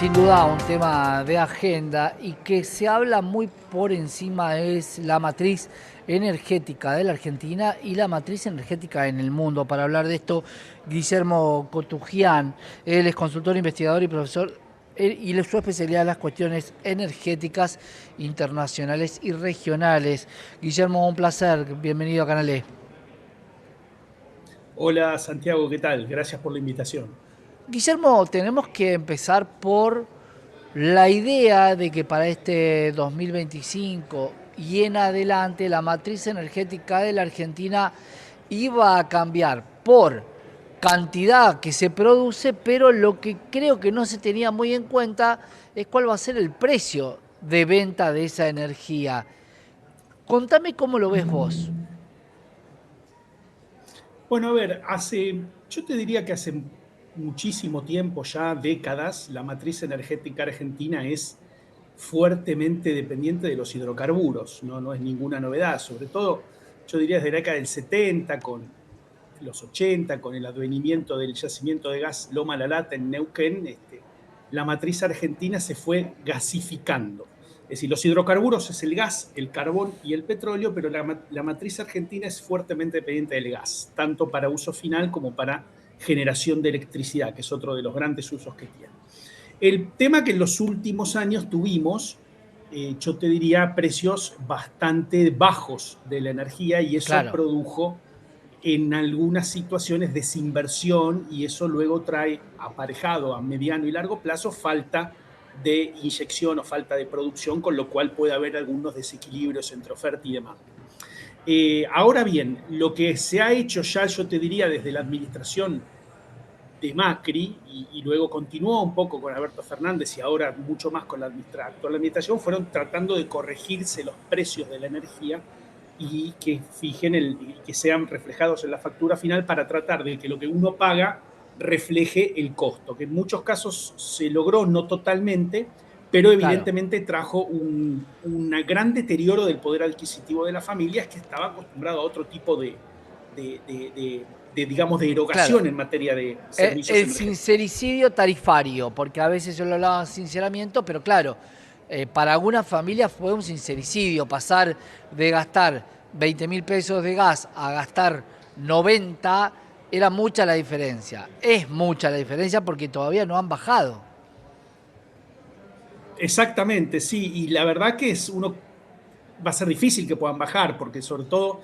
sin duda un tema de agenda y que se habla muy por encima es la matriz energética de la Argentina y la matriz energética en el mundo. Para hablar de esto, Guillermo Cotugian, él es consultor, investigador y profesor y su especialidad en las cuestiones energéticas internacionales y regionales. Guillermo, un placer, bienvenido a Canal E. Hola Santiago, ¿qué tal? Gracias por la invitación. Guillermo, tenemos que empezar por la idea de que para este 2025 y en adelante la matriz energética de la Argentina iba a cambiar por cantidad que se produce, pero lo que creo que no se tenía muy en cuenta es cuál va a ser el precio de venta de esa energía. Contame cómo lo ves vos. Bueno, a ver, yo te diría que hace muchísimo tiempo, ya décadas, la matriz energética argentina es fuertemente dependiente de los hidrocarburos, ¿no? No es ninguna novedad, sobre todo yo diría desde la década del 70, con los 80, con el advenimiento del yacimiento de gas Loma La Lata en Neuquén, la matriz argentina se fue gasificando. Es decir, los hidrocarburos es el gas, el carbón y el petróleo, pero la matriz argentina es fuertemente dependiente del gas, tanto para uso final como para generación de electricidad, que es otro de los grandes usos que tiene. El tema que en los últimos años tuvimos, yo te diría, precios bastante bajos de la energía y eso Claro, produjo en algunas situaciones desinversión y eso luego trae aparejado a mediano y largo plazo falta de inyección o falta de producción, con lo cual puede haber algunos desequilibrios entre oferta y demanda. Ahora bien, lo que se ha hecho ya, yo te diría, desde la administración de Macri y luego continuó un poco con Alberto Fernández y ahora mucho más con la actual administración, fueron tratando de corregirse los precios de la energía y que sean reflejados en la factura final para tratar de que lo que uno paga refleje el costo, que en muchos casos se logró, no totalmente, pero claro. evidentemente trajo un gran deterioro del poder adquisitivo de las familias que estaba acostumbrado a otro tipo de, de, de, digamos, de Claro, erogación en materia de servicios el energéticos. sincericidio tarifario, porque a veces yo lo hablaba sinceramiento, pero claro, para algunas familias fue un sincericidio pasar de gastar 20.000 pesos de gas a gastar 90, era mucha la diferencia. Es mucha la diferencia porque todavía no han bajado. Exactamente, sí, y la verdad que va a ser difícil que puedan bajar, porque sobre todo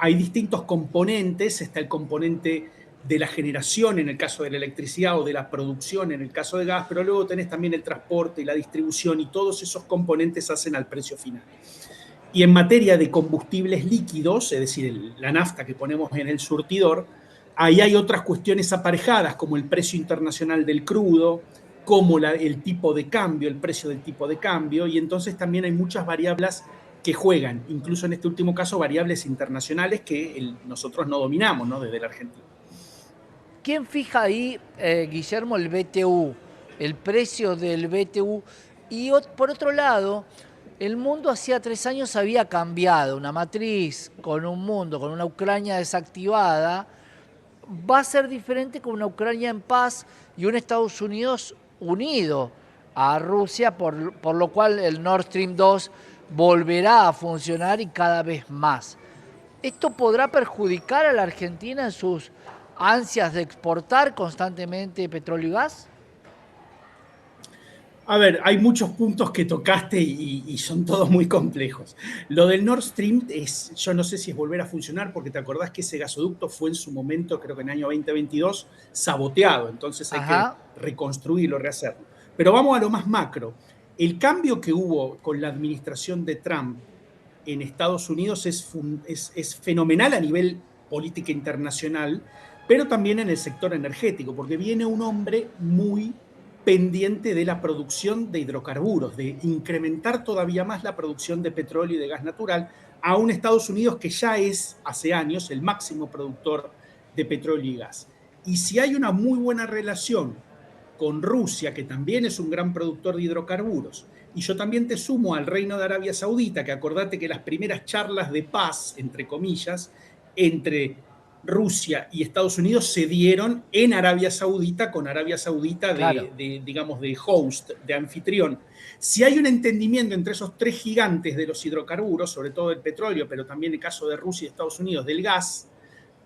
hay distintos componentes, está el componente de la generación en el caso de la electricidad o de la producción en el caso de gas, pero luego tenés también el transporte y la distribución y todos esos componentes hacen al precio final. Y en materia de combustibles líquidos, es decir, la nafta que ponemos en el surtidor, ahí hay otras cuestiones aparejadas, como el precio internacional del crudo, como el tipo de cambio, el precio del tipo de cambio, y entonces también hay muchas variables que juegan, incluso en este último caso variables internacionales que nosotros no dominamos, ¿no? Desde la Argentina. ¿Quién fija ahí, Guillermo, el BTU? El precio del BTU. Y por otro lado, el mundo hacía 3 años había cambiado. Una matriz con un mundo, con una Ucrania desactivada, va a ser diferente con una Ucrania en paz y un Estados Unidos unido a Rusia, por lo cual el Nord Stream 2 volverá a funcionar y cada vez más. ¿Esto podrá perjudicar a la Argentina en sus ansias de exportar constantemente petróleo y gas? A ver, hay muchos puntos que tocaste y son todos muy complejos. Lo del Nord Stream yo no sé si es volver a funcionar, porque te acordás que ese gasoducto fue en su momento, creo que en el año 2022, saboteado, entonces hay que Ajá, reconstruirlo, rehacerlo. Pero vamos a lo más macro. El cambio que hubo con la administración de Trump en Estados Unidos es fenomenal a nivel política internacional, pero también en el sector energético, porque viene un hombre muy pendiente de la producción de hidrocarburos, de incrementar todavía más la producción de petróleo y de gas natural a un Estados Unidos que ya es hace años el máximo productor de petróleo y gas. Y si hay una muy buena relación con Rusia, que también es un gran productor de hidrocarburos, y yo también te sumo al Reino de Arabia Saudita, que acordate que las primeras charlas de paz, entre comillas, entre Rusia y Estados Unidos cedieron en Arabia Saudita, con Arabia Saudita Claro. digamos, de host, de anfitrión. Si hay un entendimiento entre esos tres gigantes de los hidrocarburos, sobre todo el petróleo, pero también en el caso de Rusia y Estados Unidos del gas,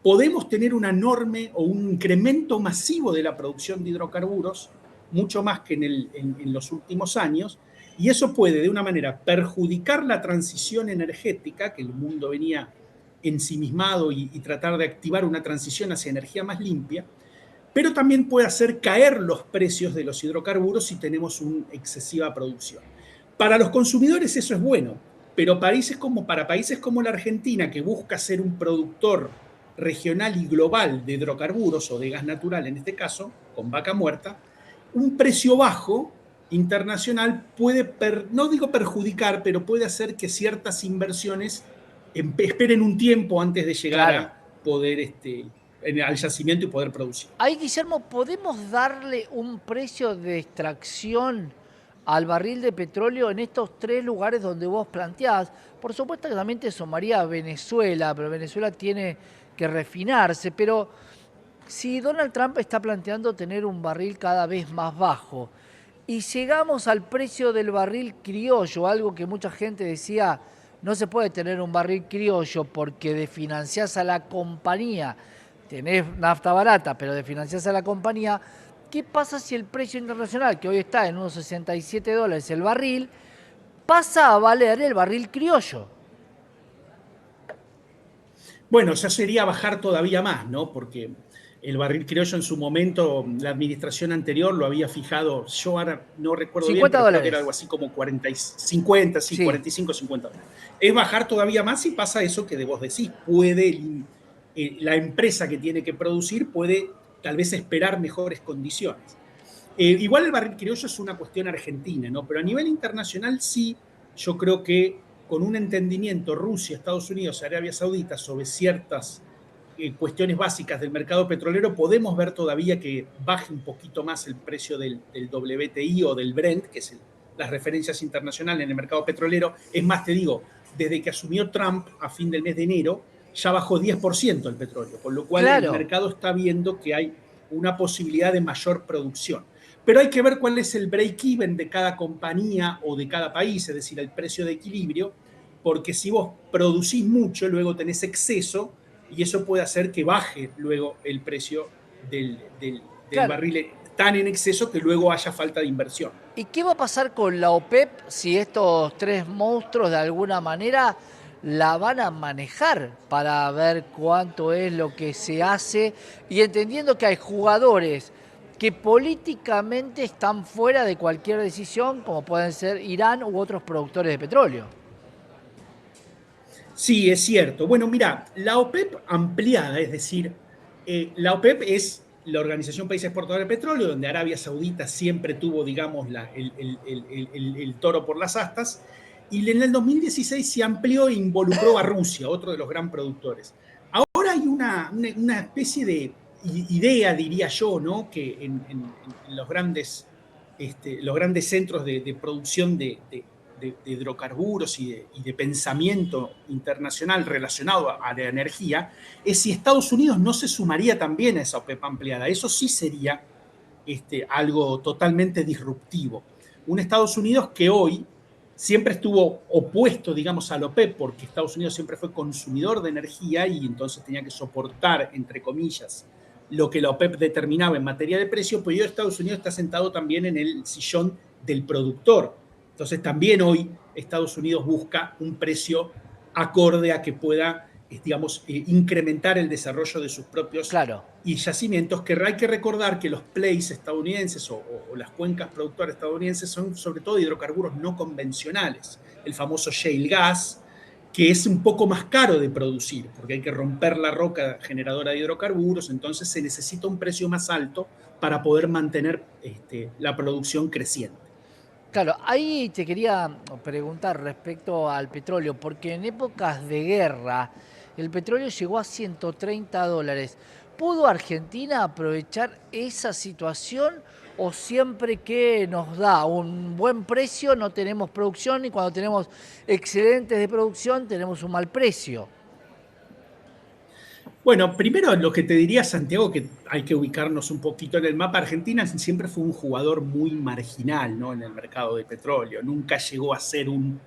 podemos tener una enorme o un incremento masivo de la producción de hidrocarburos, mucho más que en los últimos años, y eso puede de una manera perjudicar la transición energética, que el mundo venía ensimismado y tratar de activar una transición hacia energía más limpia, pero también puede hacer caer los precios de los hidrocarburos si tenemos una excesiva producción. Para los consumidores eso es bueno, pero para países como la Argentina, que busca ser un productor regional y global de hidrocarburos o de gas natural en este caso, con vaca muerta, un precio bajo internacional puede, no digo perjudicar, pero puede hacer que ciertas inversiones esperen un tiempo antes de llegar Claro. a poder al yacimiento y poder producir. Ahí, Guillermo, ¿podemos darle un precio de extracción al barril de petróleo en estos tres lugares donde vos planteás? Por supuesto que también te sumaría Venezuela, pero Venezuela tiene que refinarse. Pero si Donald Trump está planteando tener un barril cada vez más bajo y llegamos al precio del barril criollo, algo que mucha gente decía, no se puede tener un barril criollo porque desfinanciás a la compañía, tenés nafta barata, pero desfinanciás a la compañía. ¿Qué pasa si el precio internacional, que hoy está en unos $67 el barril, pasa a valer el barril criollo? Bueno, ya sería bajar todavía más, ¿no? Porque el barril criollo en su momento, la administración anterior lo había fijado, yo ahora no recuerdo bien, 50 pero creo que era algo dólares. así como 40, 50, sí, Sí, 45, 50 dólares. Es bajar todavía más y pasa eso que de vos decís, la empresa que tiene que producir puede tal vez esperar mejores condiciones. Igual el barril criollo es una cuestión argentina, ¿no? Pero a nivel internacional sí, yo creo que con un entendimiento Rusia, Estados Unidos, Arabia Saudita sobre ciertas cuestiones básicas del mercado petrolero, podemos ver todavía que baje un poquito más el precio del WTI o del Brent, que es las referencias internacionales en el mercado petrolero. Es más, te digo, desde que asumió Trump a fin del mes de enero, ya bajó 10% el petróleo, con lo cual el claro. mercado está viendo que hay una posibilidad de mayor producción. Pero hay que ver cuál es el break-even de cada compañía o de cada país, es decir, el precio de equilibrio, porque si vos producís mucho, luego tenés exceso y eso puede hacer que baje luego el precio del Claro. barril tan en exceso que luego haya falta de inversión. ¿Y qué va a pasar con la OPEP si estos tres monstruos de alguna manera la van a manejar para ver cuánto es lo que se hace y entendiendo que hay jugadores que políticamente están fuera de cualquier decisión, como pueden ser Irán u otros productores de petróleo? Sí, es cierto. Bueno, mira, la OPEP ampliada, es decir, la OPEP es la Organización de Países Exportadores de Petróleo, donde Arabia Saudita siempre tuvo, digamos, el toro por las astas, y en el 2016 se amplió e involucró a Rusia, otro de los gran productores. Ahora hay una especie de idea, diría yo, ¿no? Que en los grandes centros de producción de hidrocarburos y de pensamiento internacional relacionado a la energía, es si Estados Unidos no se sumaría también a esa OPEP ampliada. Eso sí sería algo totalmente disruptivo. Un Estados Unidos que hoy siempre estuvo opuesto, digamos, a la OPEP, porque Estados Unidos siempre fue consumidor de energía y entonces tenía que soportar, entre comillas, lo que la OPEP determinaba en materia de precio, pues hoy Estados Unidos está sentado también en el sillón del productor. Entonces también hoy Estados Unidos busca un precio acorde a que pueda, digamos, incrementar el desarrollo de sus propios Claro. yacimientos, que hay que recordar que los plays estadounidenses o las cuencas productoras estadounidenses son sobre todo hidrocarburos no convencionales, el famoso shale gas, que es un poco más caro de producir, porque hay que romper la roca generadora de hidrocarburos, entonces se necesita un precio más alto para poder mantener la producción creciente. Claro, ahí te quería preguntar respecto al petróleo, porque en épocas de guerra el petróleo llegó a $130. ¿Pudo Argentina aprovechar esa situación o siempre que nos da un buen precio no tenemos producción y cuando tenemos excedentes de producción tenemos un mal precio? Bueno, primero lo que te diría, Santiago, que hay que ubicarnos un poquito en el mapa. Argentina siempre fue un jugador muy marginal, ¿no? En el mercado de petróleo. Nunca llegó a ser un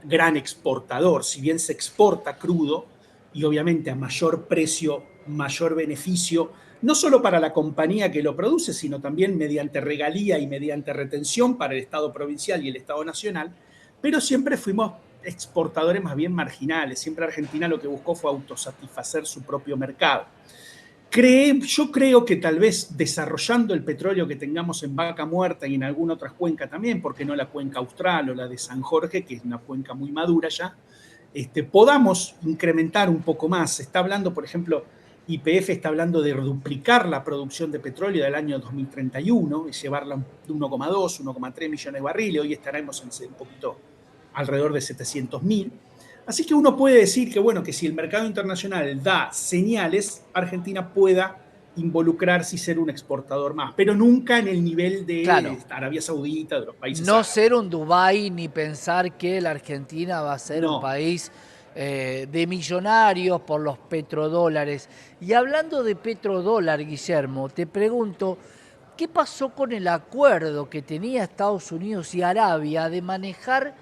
gran exportador. Si bien se exporta crudo y obviamente a mayor precio, mayor beneficio, no solo para la compañía que lo produce, sino también mediante regalía y mediante retención para el Estado provincial y el Estado nacional, pero siempre fuimos exportadores más bien marginales. Siempre Argentina lo que buscó fue autosatisfacer su propio mercado. Yo creo que tal vez desarrollando el petróleo que tengamos en Vaca Muerta y en alguna otra cuenca también, porque no la cuenca austral o la de San Jorge, que es una cuenca muy madura ya, podamos incrementar un poco más. Se está hablando, por ejemplo, YPF está hablando de duplicar la producción de petróleo del año 2031 y llevarla de 1,2, 1,3 millones de barriles. Hoy estaremos en un poquito alrededor de 700.000. Así que uno puede decir que, bueno, que si el mercado internacional da señales, Argentina pueda involucrarse y ser un exportador más, pero nunca en el nivel de Claro, Arabia Saudita, de los países no árabes. ser un Dubái ni pensar que la Argentina va a ser un No, país de millonarios por los petrodólares. Y hablando de petrodólar, Guillermo, te pregunto, ¿qué pasó con el acuerdo que tenía Estados Unidos y Arabia de manejar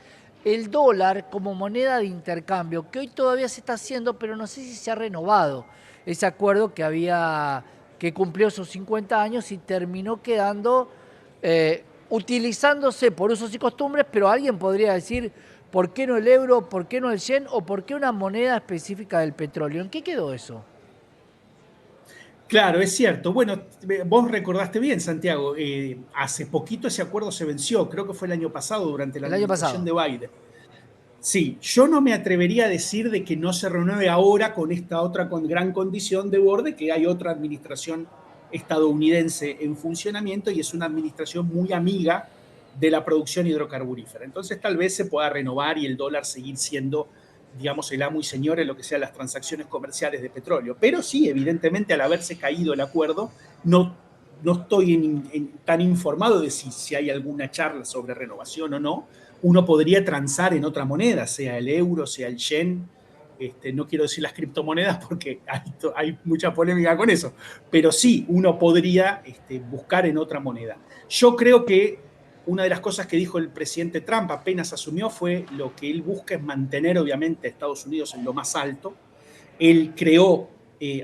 el dólar como moneda de intercambio, que hoy todavía se está haciendo, pero no sé si se ha renovado ese acuerdo que cumplió sus 50 años y terminó quedando utilizándose por usos y costumbres, pero alguien podría decir, ¿por qué no el euro, por qué no el yen o por qué una moneda específica del petróleo? ¿En qué quedó eso? claro, es cierto. Bueno, vos recordaste bien, Santiago, hace poquito ese acuerdo se venció, creo que fue el año pasado, durante la El año administración pasado. de Biden. Sí, yo no me atrevería a decir de que no se renueve ahora con esta otra gran condición de borde, que hay otra administración estadounidense en funcionamiento y es una administración muy amiga de la producción hidrocarburífera. Entonces tal vez se pueda renovar y el dólar seguir siendo, digamos, el amo y señor en lo que sean las transacciones comerciales de petróleo. Pero sí, evidentemente, al haberse caído el acuerdo, no estoy tan informado de si hay alguna charla sobre renovación o no. Uno podría transar en otra moneda, sea el euro, sea el yen. No quiero decir las criptomonedas porque hay mucha polémica con eso, pero sí, uno podría buscar en otra moneda. Yo creo que una de las cosas que dijo el presidente Trump apenas asumió fue lo que él busca es mantener obviamente a Estados Unidos en lo más alto. Él creó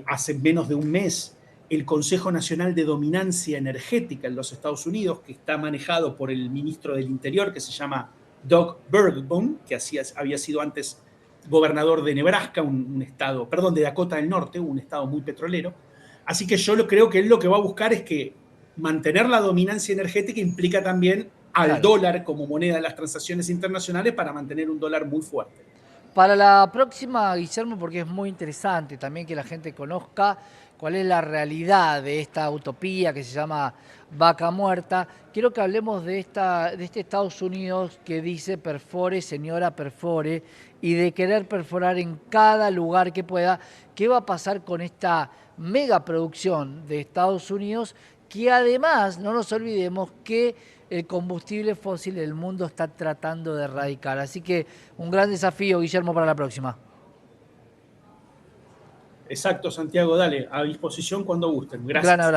hace menos de un mes el Consejo Nacional de Dominancia Energética en los Estados Unidos, que está manejado por el ministro del Interior, que se llama Doug Burgum, que había sido antes gobernador de Nebraska, un estado, perdón, de Dakota del Norte, un estado muy petrolero. Así que yo creo que él lo que va a buscar es que mantener la dominancia energética implica también al Claro. dólar como moneda de las transacciones internacionales para mantener un dólar muy fuerte. Para la próxima, Guillermo, porque es muy interesante también que la gente conozca cuál es la realidad de esta utopía que se llama Vaca Muerta, quiero que hablemos de este Estados Unidos que dice perfore, señora, perfore, y de querer perforar en cada lugar que pueda. ¿Qué va a pasar con esta mega producción de Estados Unidos? Que además, no nos olvidemos que el combustible fósil del mundo está tratando de erradicar. Así que un gran desafío, Guillermo, para la próxima. Exacto, Santiago, dale, a disposición cuando gusten. Un gran Gracias. abrazo.